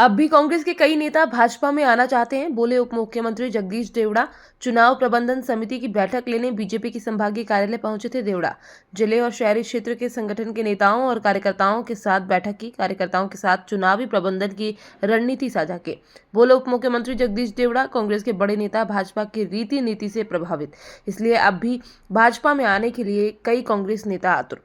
अब भी कांग्रेस के कई नेता भाजपा में आना चाहते हैं, बोले उप मुख्यमंत्री जगदीश देवड़ा। चुनाव प्रबंधन समिति की बैठक लेने बीजेपी की संभागीय कार्यालय पहुंचे थे देवड़ा। जिले और शहरी क्षेत्र के संगठन के नेताओं और कार्यकर्ताओं के साथ बैठक की। कार्यकर्ताओं के साथ चुनावी प्रबंधन की रणनीति साझा की। बोले उप मुख्यमंत्री जगदीश देवड़ा, कांग्रेस के बड़े नेता भाजपा की रीति नीति से प्रभावित, इसलिए अब भी भाजपा में आने के लिए कई कांग्रेस नेता आतुर।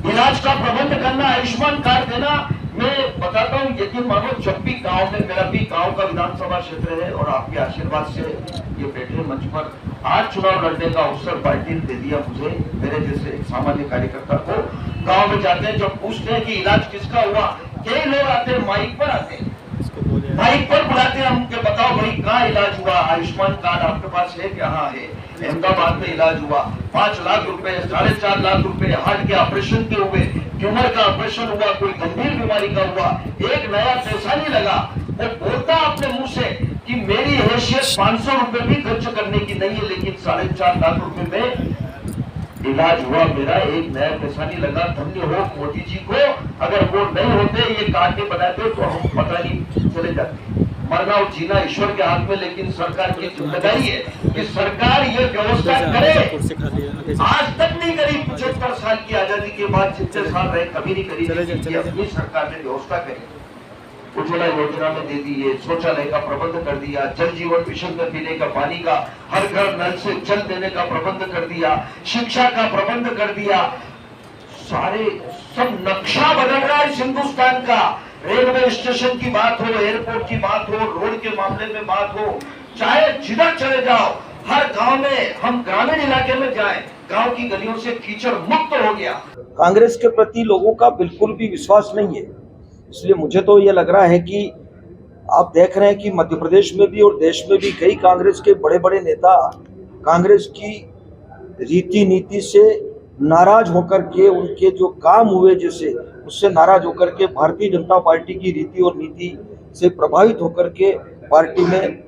इलाज का प्रबंध करना, आयुष्मान कार्ड देना, मैं बताता हूँ यकीन मानो, जब भी गांव में, मेरा भी गांव का विधानसभा क्षेत्र है और आपके आशीर्वाद से ये बैठे मंच पर आज चुनाव लड़ने का अवसर पार्टी ने दे दिया मुझे, मेरे जैसे एक सामान्य कार्यकर्ता को। गांव में जाते हैं, जब पूछते हैं कि इलाज किसका हुआ, कई लोग आते हैं, माइक पर आते हैं, माइक पर बुलाते हैं, हमके बताओ भाई कहाँ इलाज हुआ, आयुष्मान कार्ड आपके पास है क्या? हाँ है। अहमदाबाद में इलाज हुआ, 5 लाख रुपए, 4.5 लाख रुपए हार्ट के ऑपरेशन के हुए, ट्यूमर का ऑपरेशन हुआ, कोई गंभीर बीमारी का हुआ, एक नया पैसा नहीं लगा। वो बोलता अपने मुंह से कि मेरी हैसियत 500 रुपए भी खर्च करने की नहीं है, लेकिन 4.5 लाख रुपए में इलाज हुआ मेरा, एक नया पैसा नहीं लगा। धन्य हो मोदी जी को। अगर वो नहीं होते, ये कार्ड नहीं बनाते, तो हम पता नहीं चले जाते। मरना और जीना ईश्वर के हाथ में, लेकिन सरकार की जिम्मेदारी है कि सरकार ये व्यवस्था करे। आज तक नहीं करी, 75 साल की आजादी के बाद जितने साल रहे कभी नहीं करी, अपनी सरकार ने व्यवस्था करी। उज्ज्वला योजना में दे दी है, शौचालय का प्रबंध कर दिया, जल जीवन मिशन में पीने का पानी का, हर घर नल से जल देने का प्रबंध कर दिया, शिक्षा का प्रबंध कर दिया। सारे सब नक्शा बदल रहा है हिंदुस्तान का। रेलवे स्टेशन की बात हो, एयरपोर्ट की बात हो, रोड के मामले में बात हो, चाहे जिधर चले जाओ, हर गांव में, हम ग्रामीण इलाके में जाएं, गांव की गलियों से कीचड़ मुक्त हो गया। कांग्रेस के प्रति लोगों का बिल्कुल भी विश्वास नहीं है, इसलिए मुझे तो ये लग रहा है कि आप देख रहे हैं कि मध्य प्रदेश में भी और देश में भी कई कांग्रेस के बड़े बड़े नेता कांग्रेस की रीति नीति से नाराज होकर के, उनके जो काम हुए जैसे उससे नाराज होकर के भारतीय जनता पार्टी की रीति और नीति से प्रभावित होकर के पार्टी में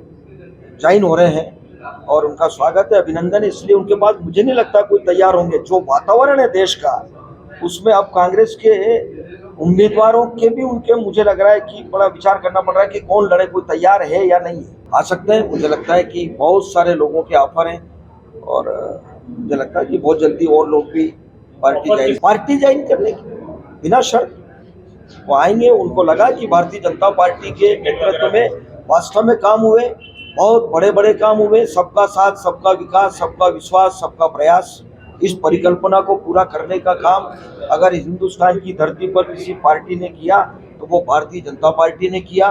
ज्वाइन हो रहे हैं और उनका स्वागत है, अभिनंदन है। इसलिए उनके बाद मुझे नहीं लगता कोई तैयार होंगे। जो वातावरण है देश का, उसमें अब कांग्रेस के उम्मीदवारों के भी उनके, मुझे लग रहा है कि बड़ा विचार करना पड़ रहा है कि कौन लड़े, कोई तैयार है या नहीं है। आ सकते हैं, मुझे लगता है कि बहुत सारे लोगों के ऑफर हैं और मुझे लगता है कि बहुत जल्दी और लोग भी पार्टी ज्वाइन करने की बिना शर्त वो आएंगे। उनको लगा कि भारतीय जनता पार्टी के नेतृत्व में वास्तव में काम हुए, बहुत बड़े बड़े काम हुए, सबका साथ, सबका विकास, सबका विश्वास, सबका प्रयास, इस परिकल्पना को पूरा करने का काम अगर हिंदुस्तान की धरती पर किसी पार्टी ने किया तो वो भारतीय जनता पार्टी ने किया।